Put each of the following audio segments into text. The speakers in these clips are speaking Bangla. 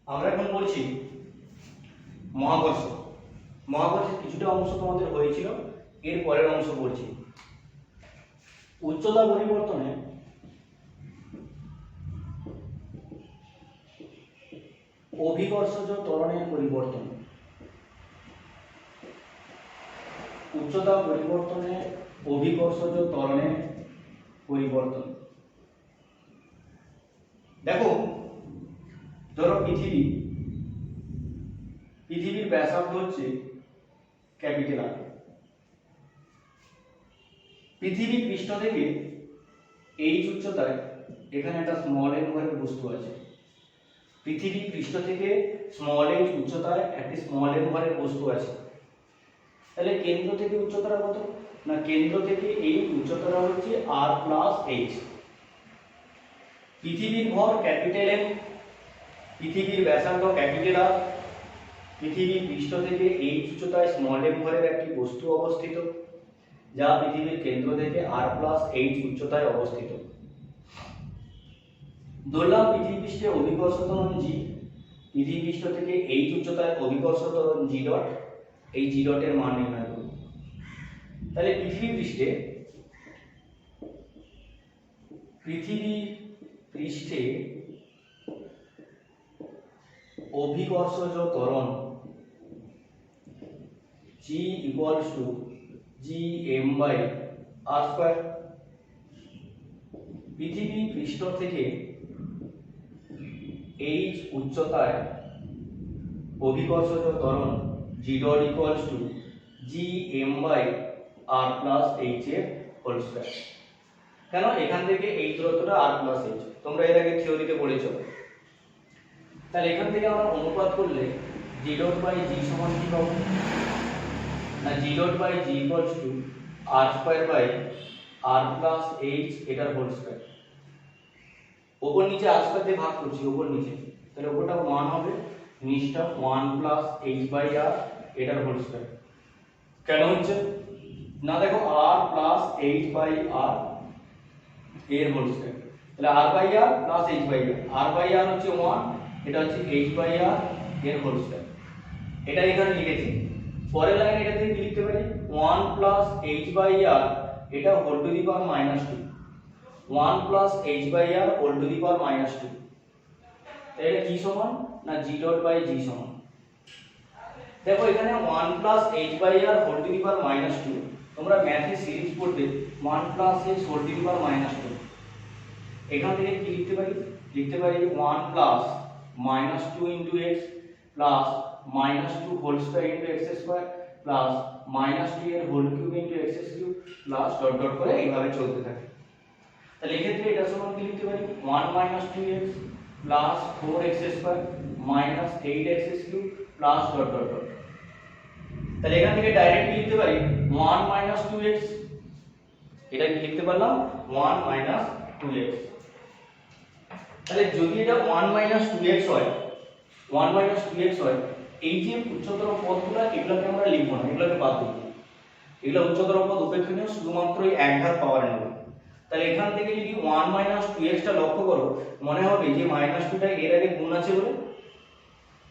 আমরা এখন বলছি মহাকর্ষ। মহাকর্ষের কিছুটা অংশ তোমাদের হয়েছিল, এর পরের অংশ বলছি। উচ্চতা পরিবর্তনে অভিকর্ষজ ত্বরণের পরিবর্তন। উচ্চতা পরিবর্তনে অভিকর্ষজ ত্বরণের পরিবর্তন। দেখো, ধরো পৃথিবীর ব্যাসার্ধ হচ্ছে ক্যাপিটাল আর। পৃথিবী পৃষ্ঠ থেকে এইচ উচ্চতায় এখানে একটা স্মল এন ঘরের বস্তু আছে। পৃথিবী পৃষ্ঠ থেকে স্মল এইচ উচ্চতায় একটি স্মল এন ঘরের বস্তু আছে। তাহলে কেন্দ্র থেকে উচ্চতাটা কত? না, কেন্দ্র থেকে এই উচ্চতাটা হচ্ছে আর প্লাস এইচ। পৃথিবীর ভর ক্যাপিটাল এম, পৃথিবীর ব্যাসার্ধ ক্যাপিটাল আর, পৃথিবী পৃষ্ঠ থেকে এই উচ্চতায় স্মল এম ভরের একটি বস্তু অবস্থিত, যা পৃথিবীর কেন্দ্র থেকে আর প্লাস এইচ উচ্চতায় অবস্থিত। ধরলাম পৃথিবী পৃষ্ঠে অভিকর্ষ ত্বরণ জি, পৃথিবী পৃষ্ঠ থেকে এইচ উচ্চতায় অভিকর্ষ ত্বরণ জি ডট, এই জি ডটের মান নির্ণয় করব। তাহলে পৃথিবী পৃষ্ঠে অভিকর্ষজ ত্বরণ G equals to gm by r square। পৃথিবী পৃষ্ঠ থেকে h উচ্চতায় অভিকর্ষজ ত্বরণ g dot equals to gm by r plus h এর হোল স্কয়ার। কেন? এখান থেকে এই দূরত্বটা r plus h, তোমরা এর আগে থিওরিতে পড়েছো। তাহলে এখান থেকে আমরা অনুপাত করলে g dot by g সমান কি পাবো? না, g dot by g equals to r square by r plus h এটার হোল স্কয়ার। ওপর নিচে r স্কয়ার দিয়ে ভাগ করছি, ওপর নিচে, তাহলে ওপরটা 1 হবে, নিচটা 1 plus h by r এটার হোল স্কয়ার। কেন হচ্ছে? না দেখো, r plus h by r এর হোল স্কয়ার, তাহলে r by r plus h by r, r by r হচ্ছে 1, এটা হচ্ছে h by r এর হোল স্কয়ার। এটা এখানে লিখেছি। পরের লাইনে এটা থেকে কি লিখতে পারি? 1 plus h by r এটা whole to the power -2, 1 plus h by r whole to the power -2। তাহলে এটা কি সমান? না, g dot by g সমান। দেখো এখানে 1 plus h by r whole to the power -2, তোমরা ম্যাথে সিরিজ পড়বে 1 plus h whole to the power -2। এখান থেকে কি লিখতে পারি? লিখতে পারি 1 plus -2 into x plus -2 whole square into x square plus -2 এর whole cube into x cube plus dot dot করে এইভাবে চলতে থাকে। তাহলে এই ক্ষেত্রে এটা সমান কি লিখতে পারি? 1 2x plus 4x square minus 8x cube plus dot dot dot. তাহলে এখান থেকে ডাইরেক্ট কি লিখতে পারি? 1 2x, এটা কি লিখতে পারলাম? 1 2x। তাহলে যদি এটা 1 2x হয়, 1 2x হয়, এই যে উচ্চতর পদগুলো এগুলোকে আমরা লিখব না, এগুলোকে বাদ দেব। এগুলো উচ্চতর পদ উপেক্ষণীয়, শুধুমাত্র এই এক ঘাত পাওয়ার নেব। তাহলে এখান থেকে যদি 1 2x টা লক্ষ্য করো, মনে হবে যে -2টা এর আগে গুণ আছে বলে,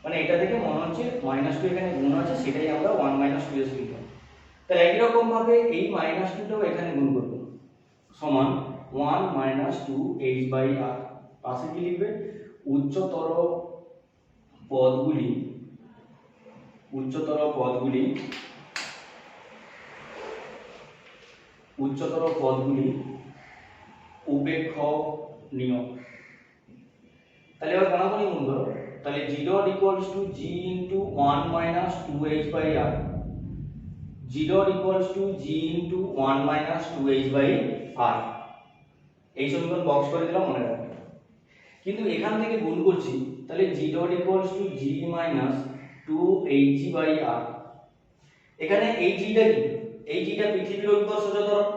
মানে এটা থেকে মনে হচ্ছে -2 এখানে গুণ আছে, সেটাই আমরা 1 2x লিখব। তাহলে একই রকম ভাবে এই -2টাও এখানে গুণ করব, সমান 1 2h by r। পাশে কি লিখবে? উচ্চতর পদগুলি উপেক্ষণীয়। তাহলে এবার কোনাকুনি গুণ করো, তাহলে g dot equals to g into 1 2h by r, g dot equals to g into 1 2h by r। এই সমীকরণ বক্স করে দিলাম, মনে রাখবে। কিন্তু এখান থেকে গুণ করছি, তাহলে g dot equals to g minus 2h by r। এখানে এই g টা কি? এই g টা পৃথিবীর অভিকর্ষজ ত্বরণ,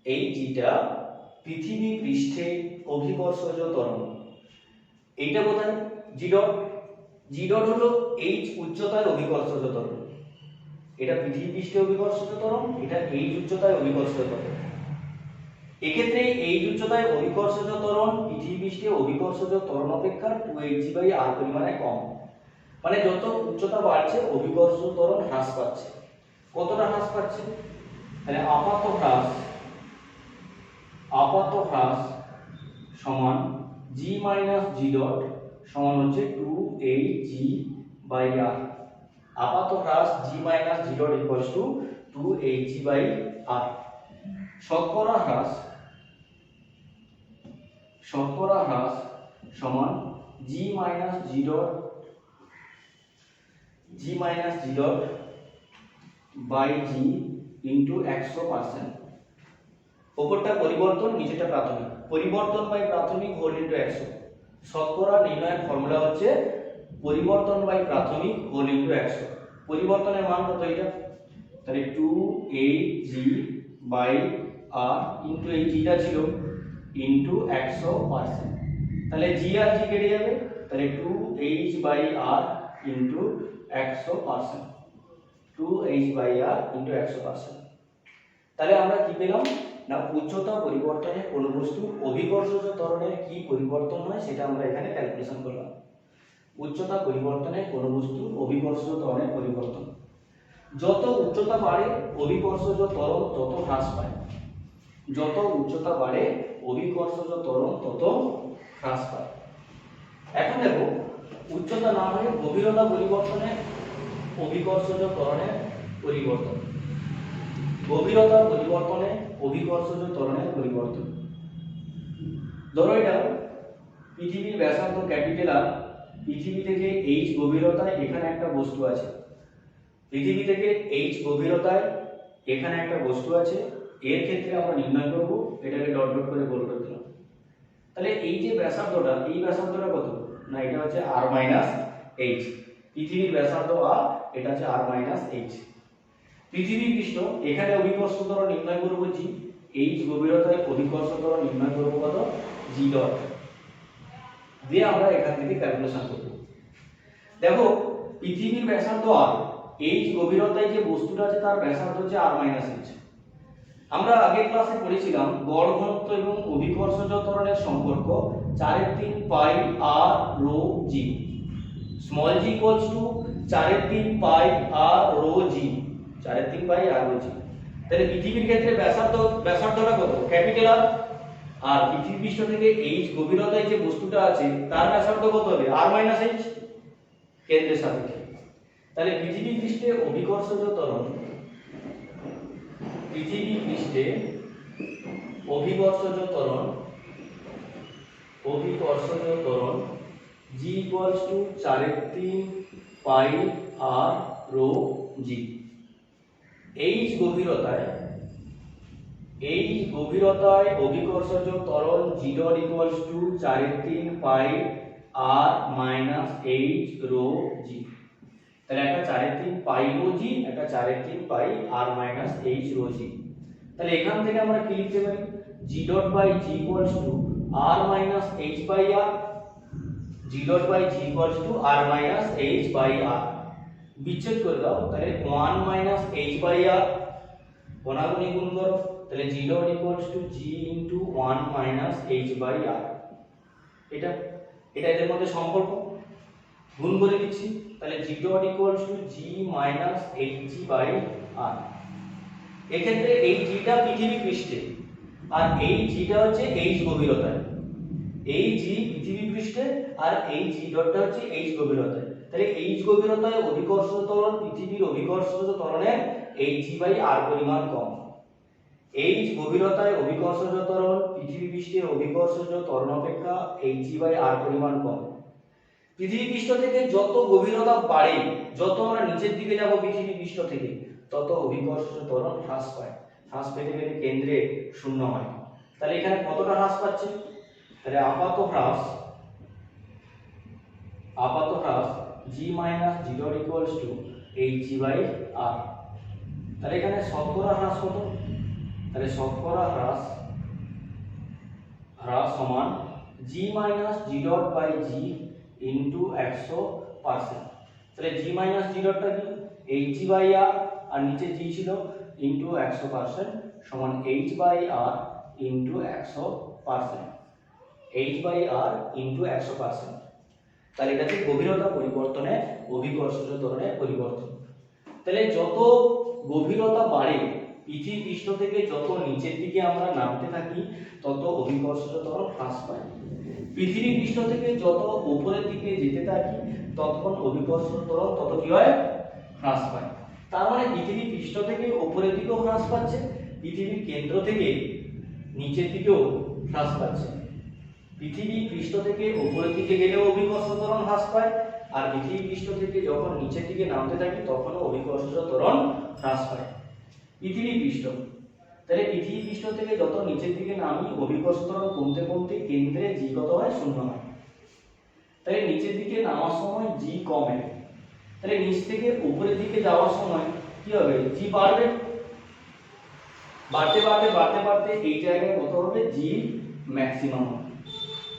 এই g টা পৃথিবী পৃষ্ঠে অভিকর্ষজ ত্বরণ। এইটা কোথায়? g dot, g dot হলো h উচ্চতায় অভিকর্ষজ ত্বরণ। এটা পৃথিবী পৃষ্ঠে অভিকর্ষজ ত্বরণ, এটা h উচ্চতায় অভিকর্ষজ ত্বরণ। এক্ষেত্রে এই উচ্চতায় অভিকর্ষজ ত্বরণ পৃথিবী পৃষ্ঠে অভিকর্ষজ ত্বরণ অপেক্ষা 2hg/r পরিমাণে কম। মানে যত উচ্চতা বাড়ছে অভিকর্ষজ ত্বরণ হ্রাস পাচ্ছে। কতটা হ্রাস পাচ্ছে? তাহলে আপাত হ্রাস সমান g - g ডট সমান হচ্ছে 2hg/r। আপাত হ্রাস g - g dot equals to 2hg/r। শতকরা হ্রাস সমান g - g dot by g into 100%। উপরটা পরিবর্তন, নিচেটা প্রাথমিক। পরিবর্তন বাই প্রাথমিক হোল ইনটু 100। শতকরা নির্ণয়ের ফর্মুলা হচ্ছে পরিবর্তন বাই প্রাথমিক হোল ইনটু 100। পরিবর্তনের মান কত এটা? তাহলে 2hg/r ইনটু এই জিটা ছিল ইনটু 100%। তাহলে জি আর জি কেটে যাবে, তাহলে 2h/r ইনটু 100%। 2h/r into 100%। তাহলে আমরা কি পেলাম না উচ্চতা পরিবর্তনে কোনো বস্তুর অভিকর্ষজ ত্বরণের কি পরিবর্তন হয় সেটা আমরা এখানে ক্যালকুলেশন করলাম। উচ্চতা পরিবর্তনে কোনো বস্তুর অভিকর্ষজ ত্বরণের পরিবর্তন। যত উচ্চতা বাড়ে অভিকর্ষজ ত্বরণ তত হ্রাস পায়। যত উচ্চতা বাড়ে অভিকর্ষজ ত্বরণ তত হ্রাস পায়। এখন দেখো উচ্চতা না হলে গভীরতা পরিবর্তনে অভিকর্ষজ ত্বরণের পরিবর্তন। গভীরতা পরিবর্তনে অভিকর্ষজ ত্বরণের পরিবর্তন। ধরো এটা পৃথিবীর ব্যাসার্ধ ক্যাপিটাল আর, পৃথিবী থেকে h গভীরতায় এখানে একটা বস্তু আছে। পৃথিবী থেকে h গভীরতায় এখানে একটা বস্তু আছে। এর ক্ষেত্রে আমরা নির্ণয় করব, এটাকে ডট ডট করে গোল করে দিলাম। তাহলে এই যে ব্যাসার্ধটা, এই ব্যাসার্ধটা কত? না এটা হচ্ছে r - h। পৃথিবীর ব্যাসার্ধ r, এটা হচ্ছে r - h। পৃথিবী পৃষ্ঠ এখানে অভিকর্ষ ত্বরণ নির্ণয় করব g। h গভীরতায় অভিকর্ষ ত্বরণ নির্ণয় করব কত? g dot. দিয়ে আমরা এখান থেকে ক্যালকুলেশন করব। দেখো পৃথিবীর ব্যাসার্ধ r, h গভীরতায় যে বস্তুটা আছে তার ব্যাসার্ধ হচ্ছে r - h। আমরা আগের ক্লাসে পড়েছিলাম গড় ঘনত্ব এবং অভিকর্ষজ ত্বরণের সম্পর্ক 4/3 pi r rho g। Small g equals to 4/3 pi r rho g। 4/3 pi r rho g। তাহলে পৃথিবীর ক্ষেত্রে ব্যাসার্ধটা কত? Capital R। আর পৃথিবী পৃষ্ঠ থেকে h গভীরতায় যে বস্তুটা আছে তার ব্যাসার্ধ কত হবে? r - h কেন্দ্রের সাপেক্ষে। তাহলে পৃথিবী পৃষ্ঠে অভিকর্ষজ ত্বরণ, পৃথিবী পৃষ্ঠে অভিকর্ষজ ত্বরণ g equals to 4/3 pi r rho g। h গভীরতায় অভিকর্ষজ ত্বরণ g dot equals to 4/3 pi r minus h rho g। তাহলে একটা 4/3 পাই রো g, একটা 4/3 pi r minus h rho g। তাহলে এখান থেকে আমরা কি লিখতে পারি? g dot by g equals to r minus h by r। g dot by g equals to r minus h by r। বিচ্ছেদ করে দাও, তাহলে 1 মাইনাস h বাই r। কোনাগুনি গুণ করো, তাহলে g dot equals to g into 1 minus h by r। এটা এদের মধ্যে সম্পর্ক, গুণ করে দিচ্ছি। তাহলে g dot equals to g minus hg by r। এক্ষেত্রে এই g টা পৃথিবী পৃষ্ঠে আর এই g টা হচ্ছে h গভীরতায়। এই g পৃথিবী পৃষ্ঠে আর এই g ডটটা হচ্ছে h গভীরতায়। তাহলে h গভীরতায় অভিকর্ষজ ত্বরণ পৃথিবীর অভিকর্ষজ ত্বরণের hg/r পরিমাণ কম। h গভীরতায় অভিকর্ষজ ত্বরণ পৃথিবী পৃষ্ঠের অভিকর্ষজ ত্বরণ অপেক্ষা hg/r পরিমাণ কম। পৃথিবী পৃষ্ঠ থেকে যত গভীরতা বাড়ে, যত আমরা নিচের দিকে যাব পৃথিবী পৃষ্ঠ থেকে, তত অভিকর্ষজ ত্বরণ হ্রাস পায়। হ্রাস পেতে পেতে কেন্দ্রে শূন্য হয়। তাহলে এখানে কতটা হ্রাস পাচ্ছে? তাহলে আপাত হ্রাস g minus g dot equals two hg/r। তাহলে এখানে শতকরা হ্রাস কত? তাহলে শতকরা হ্রাস সমান g minus g dot by g into 100%। তাহলে g মাইনাস g ডটটা কি? hg/r, আর নিচে g ছিল ইনটু 100% সমান h/r ইন্টু 100%, h/r ইন্টু 100%। তাহলে এটা হচ্ছে গভীরতা পরিবর্তনে অভিকর্ষজ ত্বরণের পরিবর্তন। তাহলে যত গভীরতা বাড়ে পৃথিবী পৃষ্ঠ থেকে যত নিচের দিকে আমরা নামতে থাকি তত অভিকর্ষজ ত্বরণ হ্রাস পায়। পৃথিবী পৃষ্ঠ থেকে যত উপরের দিকে যেতে থাকি ততক্ষণ অভিকর্ষজ ত্বরণ তত কি হয়? হ্রাস পায়। তার মানে পৃথিবী পৃষ্ঠ থেকে উপরের দিকেও হ্রাস পাচ্ছে, পৃথিবীর কেন্দ্র থেকে নিচের দিকেও হ্রাস পাচ্ছে। পৃথিবী পৃষ্ঠ থেকে উপরের দিকে গেলেও অভিকর্ষজ ত্বরণ হ্রাস পায়, আর পৃথিবী পৃষ্ঠ থেকে যখন নিচের দিকে নামতে থাকি তখনও অভিকর্ষজ ত্বরণ হ্রাস পায়। পৃথিবী পৃষ্ঠ, তাহলে পৃথিবী পৃষ্ঠ থেকে যত নিচের দিকে নামি অভিকর্ষজ ত্বরণ কমতে কমতে কেন্দ্রে জি কত হয়? 0 হয়। তাহলে নিচের দিকে নামার সময় জি কমে, তাহলে নিচ থেকে উপরের দিকে যাওয়ার সময় কি হবে? জি বাড়বে, বাড়তে বাড়তে বাড়তে বাড়তে এই জায়গায় কত হবে? জি ম্যাক্সিমাম।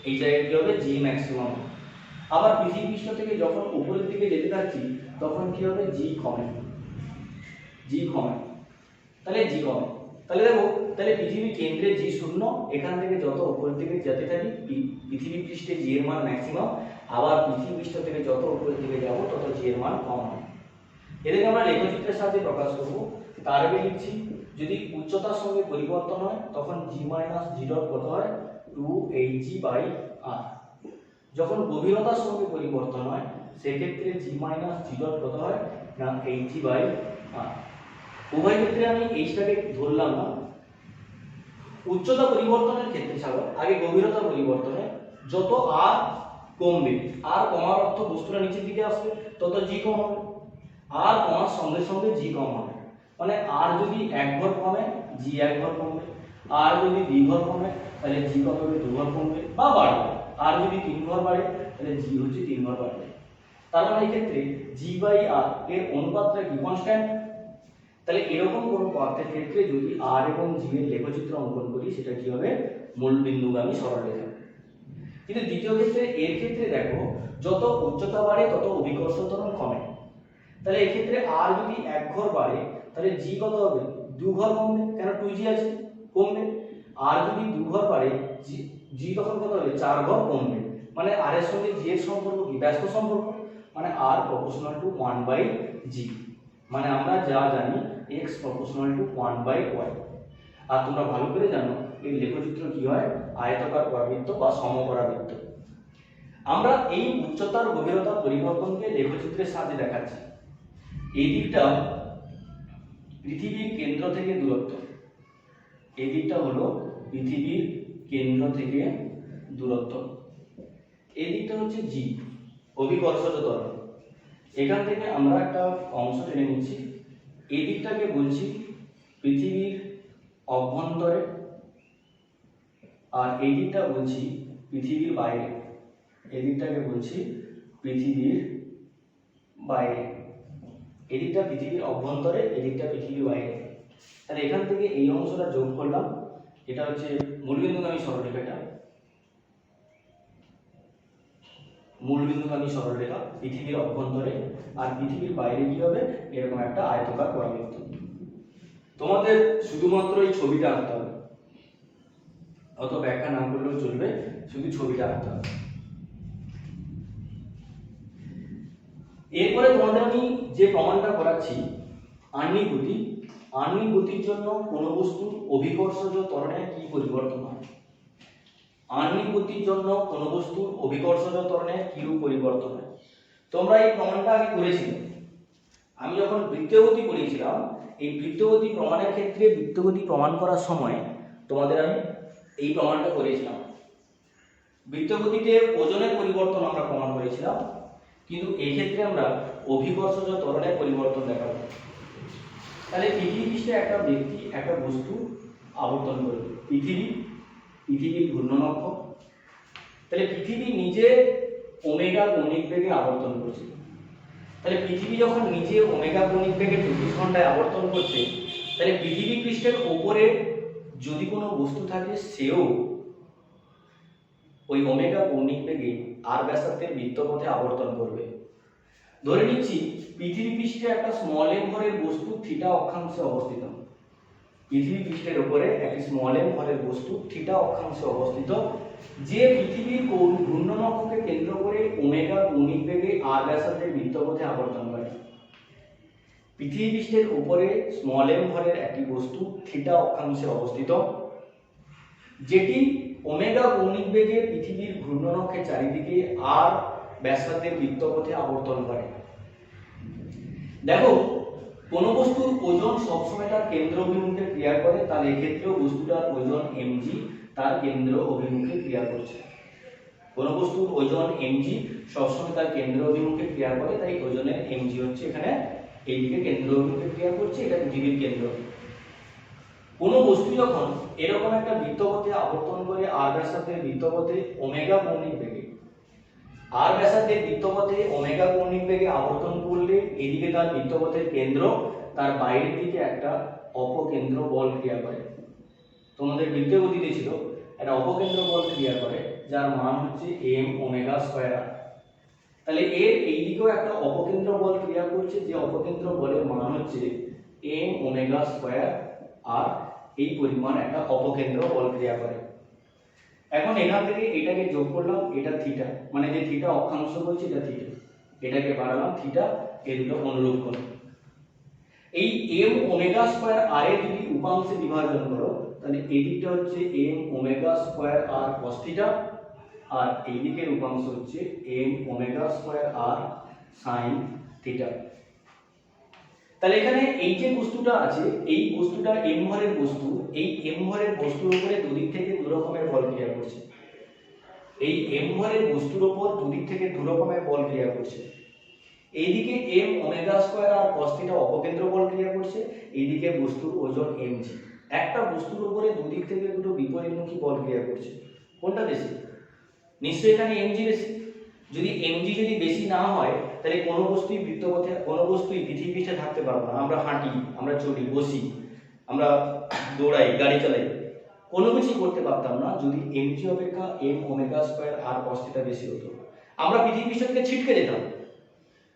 এই জায়গায় কি হবে? জি ম্যাক্সিমাম। আবার পৃথিবী পৃষ্ঠ থেকে যখন উপরের দিকে যেতে থাকছি তখন কি হবে? জি কমে, জি কমে, তাহলে জি কমে। তাহলে দেখো, তাহলে পৃথিবীর কেন্দ্রে জি 0, এখান থেকে যত উপরের দিকে যেতে থাকি পৃথিবী পৃষ্ঠে জি এর মান ম্যাক্সিমাম, আবার পৃথিবী পৃষ্ঠ থেকে যত উপরের দিকে যাব তত জি এর মান কম হয়। এটাকে আমরা লেখচিত্রের সাথে প্রকাশ করব। তার আগে লিখছি, যদি উচ্চতার সঙ্গে পরিবর্তন হয় তখন জি মাইনাস জি ডট কত হয়? 2hg/r। যখন গভীরতার সঙ্গে পরিবর্তন হয় সেক্ষেত্রে জি মাইনাস জি ডট কত হয়? না hg/r। উভয় ক্ষেত্রে আমি এইটাকে ধরলাম না। উচ্চতা পরিবর্তনের ক্ষেত্রে ছাড়ো, আগে গভীরতা পরিবর্তনে যত আর কমবে, আর কমার অর্থ বস্তুটা নিচের দিকে আসবে তত জি কম হবে, আর কমার সঙ্গে সঙ্গে জি কম হবে। মানে আর যদি 1 ঘর কমে জি 1 ঘর কমবে, আর যদি 2 ঘর কমে তাহলে জি কত হবে? 2 ঘর কমবে বা বাড়বে, আর যদি 3 ঘর বাড়ে তাহলে জি হচ্ছে 3 ঘর বাড়বে। তার মানে এই ক্ষেত্রে জি/আর এর অনুপাতটা কি? কনস্ট্যান্ট। তাহলে এরকম কোনো পথের ক্ষেত্রে যদি আর এবং জি এর লেখচিত্র অঙ্কন করি সেটা কি হবে? মূল বিন্দুগামী সরলরেখা। কিন্তু দ্বিতীয় ক্ষেত্রে, এর ক্ষেত্রে দেখো যত উচ্চতা বাড়ে তত অভিকর্ষজ ত্বরণ কমে। তাহলে এই ক্ষেত্রে আর যদি 1 ঘর বাড়ে তাহলে জি কত হবে? 2 ঘর কমবে, কেন 2g আছে, কমবে। আর যদি 2 ঘর বাড়ে জি তখন কত হবে? 4 ঘর কমবে। মানে আর এর সঙ্গে জি এর সম্পর্ক কি? ব্যস্ত সম্পর্ক, মানে আর প্রপোর্শনাল টু 1/g। মানে আমরা যা জানি x প্রপোর্শনাল টু 1/y। আর তোমরা ভালো করে জানো এই লেখচিত্র কি হয়? আয়তাকার পরাবৃত্ত বা সমপরাবৃত্ত। আমরা এই উচ্চতার গভীরতা পরিবর্তনকে লেখচিত্রের সাহায্যে দেখাচ্ছি। এই দিকটা পৃথিবীর কেন্দ্র থেকে দূরত্ব, এই দিকটা হলো পৃথিবীর কেন্দ্র থেকে দূরত্ব, এই দিকটা হচ্ছে জি অভিকর্ষজ ত্বরণ। এখান থেকে আমরা একটা অংশ টেনে নিচ্ছি, এই দিকটাকে বলছি পৃথিবীর অভ্যন্তরে, আর এই দিকটা বলছি পৃথিবীর বাইরে। এই দিকটাকে বলছি পৃথিবীর বাইরে, এদিকটা পৃথিবীর অভ্যন্তরে, এদিকটা পৃথিবীর বাইরে। তাহলে এখান থেকে এই অংশটা যোগ করলাম, এটা হচ্ছে মূলবিন্দুগামী সরলরেখাটা, মূলবিন্দুগামী সরলরেখা পৃথিবীর অভ্যন্তরে, আর পৃথিবীর বাইরে কি হবে? এরকম একটা আয়তাকার পরাবৃত্ত। তোমাদের শুধুমাত্র এই ছবিটা আঁকতে হবে, অত ব্যাখ্যা না করলেও চলবে, শুধু ছবিটা আঁকতে হবে। এরপরে তোমাদের আমি যে প্রমাণটা করাচ্ছি আহ্নিক গতি, আহ্নিক গতির জন্য কোনো বস্তুর অভিকর্ষজ ত্বরণে কি পরিবর্তন হয়? আহ্নিক গতির জন্য কোনো বস্তুর অভিকর্ষজ ত্বরণে কিরূপ পরিবর্তন হয়? তোমরা এই প্রমাণটা আগে করেছিলে, আমি যখন বৃত্তীয় গতি করিয়েছিলাম, এই বৃত্তীয় গতি প্রমাণের ক্ষেত্রে বৃত্তীয় গতি প্রমাণ করার সময় তোমাদের আমি এই প্রমাণটা করেছিলাম। বৃত্তীয় গতিতে ওজনের পরিবর্তন আমরা প্রমাণ করেছিলাম, কিন্তু এই ক্ষেত্রে আমরা অভিকর্ষজ ত্বরণের পরিবর্তন দেখাবো। তাহলে পৃথিবী পৃষ্ঠে একটা ব্যক্তি একটা বস্তু আবর্তন করবে, পৃথিবীর ঘূর্ণনক্ষ। তাহলে পৃথিবী নিজে ওমেগা কৌণিক বেগে আবর্তন করছে। তাহলে পৃথিবী যখন নিজে ওমেগা কৌণিক বেগে 24 ঘন্টায় আবর্তন করছে, তাহলে পৃথিবী পৃষ্ঠের উপরে যদি কোনো বস্তু থাকে সেও ওই ওমেগা কৌণিক বেগে আর ব্যাসার্ধের বৃত্তপথে আবর্তন করবে। ধরে নিচ্ছি পৃথিবী পৃষ্ঠে একটা স্মল এম ভরের বস্তু থিটা অক্ষাংশে অবস্থিত। পৃথিবী পৃষ্ঠের উপরে একটি স্মল m ভরের বস্তু থিটা অক্ষাংশে অবস্থিত, যে পৃথিবীর ঘূর্ণনক্ষকে কেন্দ্র করে ওমেগা কৌণিক বেগে r ব্যাসার্ধের বৃত্তপথে আবর্তন করে। পৃথিবী পৃষ্ঠের উপরে স্মল m ভরের একটি বস্তু থিটা অক্ষাংশে অবস্থিত, যেটি ওমেগা কৌণিক বেগে পৃথিবীর ঘূর্ণনক্ষের চারিদিকে r ব্যাসার্ধের বৃত্তপথে আবর্তন করে। দেখো, কোনো বস্তুর ওজন সবসময় তার কেন্দ্র অভিমুখে ক্রিয়া করে, তাহলে এক্ষেত্রেও বস্তুটার ওজন mg তার কেন্দ্র অভিমুখে ক্রিয়া করছে। কোনো বস্তুর ওজন mg সবসময় তার কেন্দ্র অভিমুখে ক্রিয়া করে, তাই ওজনের mg হচ্ছে এখানে এইদিকে কেন্দ্র অভিমুখে ক্রিয়া করছে, এটা পৃথিবীর কেন্দ্র। কোনো বস্তু যখন এরকম একটা বৃত্তপথে আবর্তন করে r ব্যাসার্ধের বৃত্তপথে ওমেগা কৌণিক বেগে, r ব্যাসার্ধের বৃত্তপথে ওমেগা কৌণিক বেগে আবর্তন করলে এদিকে তার বৃত্তপথের কেন্দ্র, তার বাইরের দিকে একটা অপকেন্দ্র বল ক্রিয়া করে। তোমাদের বৃত্তীয় গতিতে ছিল একটা অপকেন্দ্র বল ক্রিয়া করে, যার মান হচ্ছে m ওমেগা স্কয়ার r। তাহলে এর এই দিকেও একটা অপকেন্দ্র বল ক্রিয়া করছে, যে অপকেন্দ্র বলের মান হচ্ছে m ওমেগা স্কয়ার r। এই পরিমাণ একটা অপকেন্দ্র বল ক্রিয়া করে। এখন এখান থেকে এটাকে যোগ করলাম, এটা থিটা, মানে যে থিটা অক্ষাংশ বলছে এটা থিটা, এটাকে বাড়ালাম থিটা, এই দুটো অনুরূপ করো। এই m ওমেগা স্কয়ার r এর যদি উপাংশে বিভাজন করো, তাহলে এই দিকটা হচ্ছে m omega square r cos theta, আর এই দিকের উপাংশ হচ্ছে m omega square r sin theta. তাহলে এখানে এই যে বস্তুটা আছে, এই বস্তুটা m ভরের বস্তু, এই m ভরের বস্তুর উপরে দুদিক থেকে দু রকমের বল ক্রিয়া করছে। এই m ভরের বস্তুর উপর দুদিক থেকে দু রকমের বল ক্রিয়া করছে। এইদিকে m omega square R cos theta অপকেন্দ্র বল ক্রিয়া করছে, এইদিকে বস্তুর ওজন mg। একটা বস্তুর উপরে দুদিক থেকে দুটো বিপরীতমুখী বল ক্রিয়া করছে, কোনটা বেশি? নিশ্চয়ই এখানে mg বেশি। যদি mg যদি বেশি না হয়, তাহলে কোনো বস্তুই বৃত্তপথে, কোনো বস্তুই পৃথিবী পৃষ্ঠে থাকতে পারবে না। আমরা হাঁটি, আমরা চলি, বসি, আমরা দৌড়াই, গাড়ি চালাই, কোনো কিছুই করতে পারতাম না যদি mg অপেক্ষা m omega square R cos theta বেশি হতো। আমরা পৃথিবী পৃষ্ঠ থেকে ছিটকে যেতাম।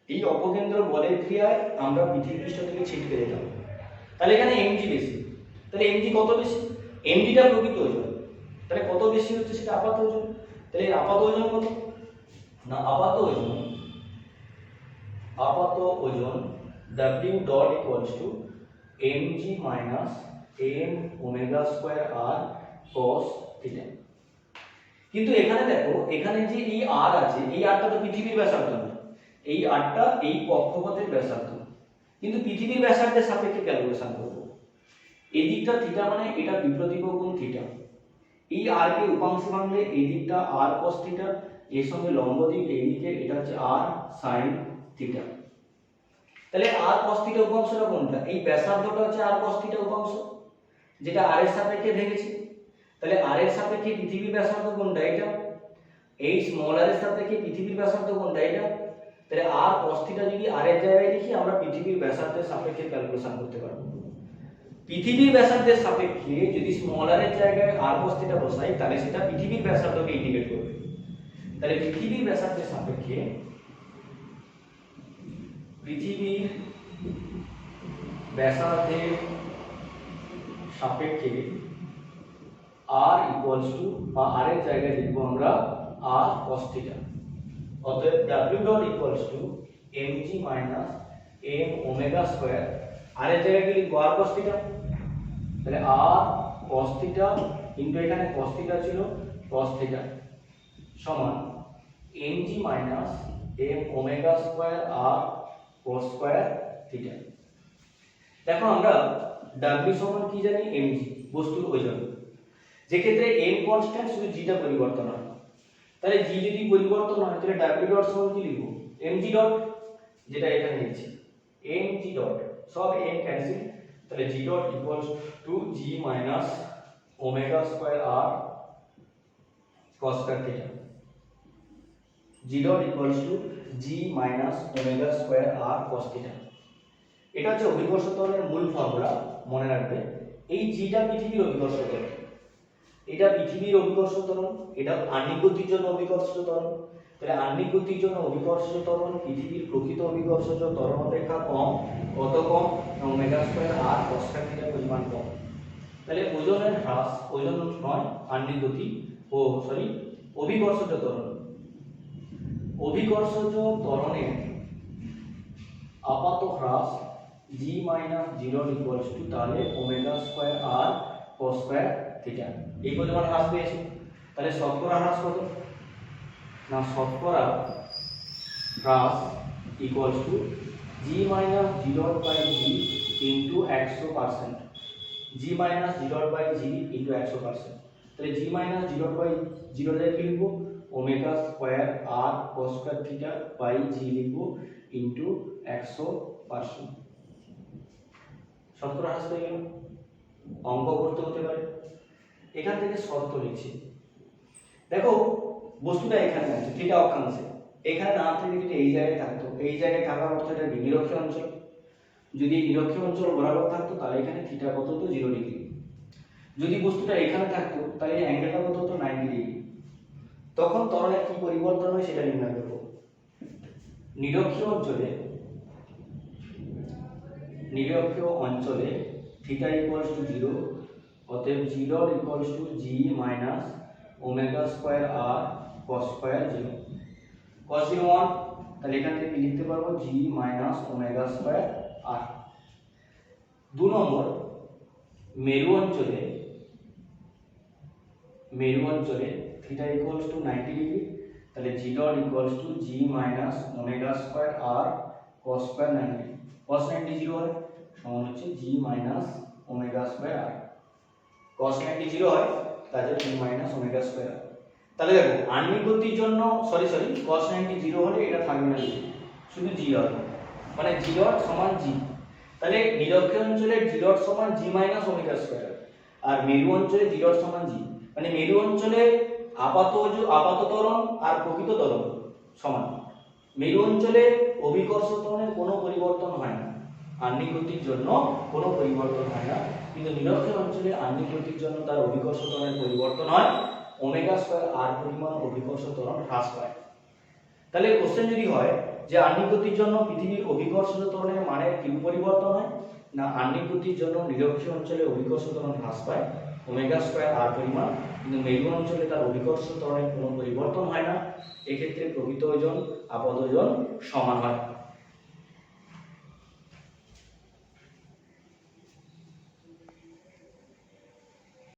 এই অপকেন্দ্র বলের ক্রিয়ায় আমরা পৃথিবী পৃষ্ঠ থেকে ছিটকে যেতাম। তাহলে এখানে mg বেশি। তাহলে mg কত বেশি? mgটা প্রকৃত ওজন, তাহলে কত বেশি হচ্ছে সেটা আপাত ওজন। তাহলে আপাত ওজন কত? না, আপাত ওজন w dot equals two mg minus m omega square r cos theta. কিন্তু এখানে দেখো, এখানে যে এই r আছে, এই rটা তো পৃথিবীর ব্যাসার্ধ না, এই rটা এই কক্ষপথের ব্যাসার্ধ, কিন্তু পৃথিবীর ব্যাসার্ধের সাপেক্ষে ক্যালকুলেশন করব। এই দিকটা থিটা, মানে এটা বিপ্রতীপ কোণ থিটা। এই r কে উপাংশে ভাঙলে এই দিকটা r cos থিটা, এর সঙ্গে লম্ব দিক এই দিকে, এটা হচ্ছে r sin থিটা। তাহলে r cos থিটা উপাংশটা কোনটা? এই ব্যাসার্ধটা হচ্ছে r cos থিটা উপাংশ, যেটা r এর সাপেক্ষে ভেঙেছে। তাহলে r এর সাপেক্ষে পৃথিবীর ব্যাসার্ধ কোনটা? এটা। এই স্মল r এর সাপেক্ষে পৃথিবীর ব্যাসার্ধ কোনটা? এটা। তাহলে r cos থিটা যদি r এর জায়গায় লিখি, আমরা পৃথিবীর ব্যাসার্ধের সাপেক্ষে ক্যালকুলেশন করতে পারবো। পৃথিবীর ব্যাসার্ধের সাপেক্ষে যদি স্মল r এর জায়গায় r cos থিটা বসাই, তাহলে সেটা পৃথিবীর ব্যাসার্ধকে ইন্ডিকেট করবে। তাহলে পৃথিবীর ব্যাসার্ধের সাপেক্ষে r ইকুয়ালস টু, বা r এর জায়গায় লিখব আমরা r cos থিটা। অতএব w dot equals two mg minus m omega square, r এর জায়গায় কি লিখব? r cos theta. তাহলে r cos থিটা ইনটু এখানে cos থিটা ছিল, cos থিটা সমান mg minus m omega square r cos square theta. দেখো, আমরা w সমান কি জানি? mg, বস্তুর ওজন। যে ক্ষেত্রে m কনস্ট্যান্ট, শুধু g টা পরিবর্তন হয়। তাহলে g যদি পরিবর্তন হয়, তাহলে w ডট সমান কি লিখব? mg ডট, যেটা এখানে লিখছি mg ডট, সব m ক্যান্সেল। তাহলে g dot equals to g minus omega square r cos square theta. g dot equals to g minus omega square r cos theta. এটা হচ্ছে অভিকর্ষ ত্বরণের মূল ফর্মুলা, মনে রাখবে। এই g টা পৃথিবীর অভিকর্ষ ত্বরণ, এটা পৃথিবীর অভিকর্ষ ত্বরণ, এটা আহ্নিক গতির জন্য অভিকর্ষ ত্বরণ। তাহলে আহ্নিক গতির জন্য অভিকর্ষ ত্বরণ পৃথিবীর প্রকৃত অভিকর্ষজ ত্বরণ অপেক্ষা কম। কত কম? Omega square r cos square থিটার পরিমাণ কম। তাহলে ওজনের হ্রাস, ওজন নয় আহ্নিক গতি, অভিকর্ষজ ত্বরণ, অভিকর্ষজ ত্বরণের আপাত হ্রাস g মাইনাস 0 ইকুয়ালস টু তাহলে omega square R cos square theta, এই পরিমাণ হ্রাস পেয়েছে। তাহলে শতকরা হ্রাস কত না, শতকরা হ্রাস equals to g minus 0/g into 100%, g minus 0/g into 100%। তাহলে g মাইনাস 0/0 টা কি লিখব, omega square R cos square theta by g লিখব ইনটু 100%। শতকরা হ্রাস হয়ে গেল। অঙ্ক করতে হতে পারে, এখান থেকে শর্ত লিখছি। দেখো বস্তুটা এখানে আছে থিটা অক্ষাংশে, এখানে না থেকে যদি এই জায়গায় থাকতো, এই জায়গায় থাকার অর্থ এটা নিরক্ষীয় অঞ্চল, যদি নিরক্ষীয় অঞ্চল বরাবর থাকতো তাহলে এখানে থিটা কত হতো 0 ডিগ্রি। যদি বস্তুটা এখানে থাকতো তাহলে এই অ্যাঙ্গেলটা কত হতো 90 ডিগ্রি। তখন ত্বরণের কি পরিবর্তন হয় সেটা নির্ণয় করব। নিরক্ষীয় অঞ্চলে থিটা ইকুয়ালস টু 0, অতএব 0 equals to g minus omega square R cos square 0, cos 0 1, তাহলে এখান থেকে লিখতে পারবো g minus omega square R. 2 number, মেরু অঞ্চলে থিটা ইকুয়ালস টু 90 ডিগ্রি, তাহলে g dot equals to g minus omega square R cos square 90, cos 90 0 হয় সমান হচ্ছে g minus omega square R. cos 90 0 হয় তাহলে g minus omega square R. তাহলে দেখো আহ্নিক গতির জন্য cos 90 0 হলে এটা থাকবে না, শুধু g হবে, মানে g ডট সমান g। তাহলে নিরক্ষীয় অঞ্চলে g ডট সমান g মাইনাস ওমেগা স্কয়ার, আর মেরু অঞ্চলে g ডট সমান g, মানে মেরু অঞ্চলে আপাত ত্বরণ আর প্রকৃত ত্বরণ সমান। মেরু অঞ্চলে অভিকর্ষ ত্বরণের কোনো পরিবর্তন হয় না, আহ্নিক গতির জন্য কোনো পরিবর্তন হয় না, কিন্তু নিরক্ষীয় অঞ্চলে আহ্নিক গতির জন্য তার অভিকর্ষ ত্বরণের পরিবর্তন হয়, ওমেগা স্কয়ার আর পরিমাণ অভিকর্ষ ত্বরণ হ্রাস পায়। তাহলে কোশ্চেন যদি হয় যে আহ্নিক গতির জন্য পৃথিবীর অভিকর্ষ ত্বরণের মানের কি পরিবর্তন হয় না, আহ্নিক গতির জন্য নিরক্ষীয় অঞ্চলে অভিকর্ষ ত্বরণ হ্রাস পায় ওমেগা স্কয়ার আর পরিমাণ, কিন্তু মেরু অঞ্চলে তার অভিকর্ষ ত্বরণের কোনো পরিবর্তন হয় না। এক্ষেত্রে প্রকৃত ওজন আপাত ওজন সমান হয়।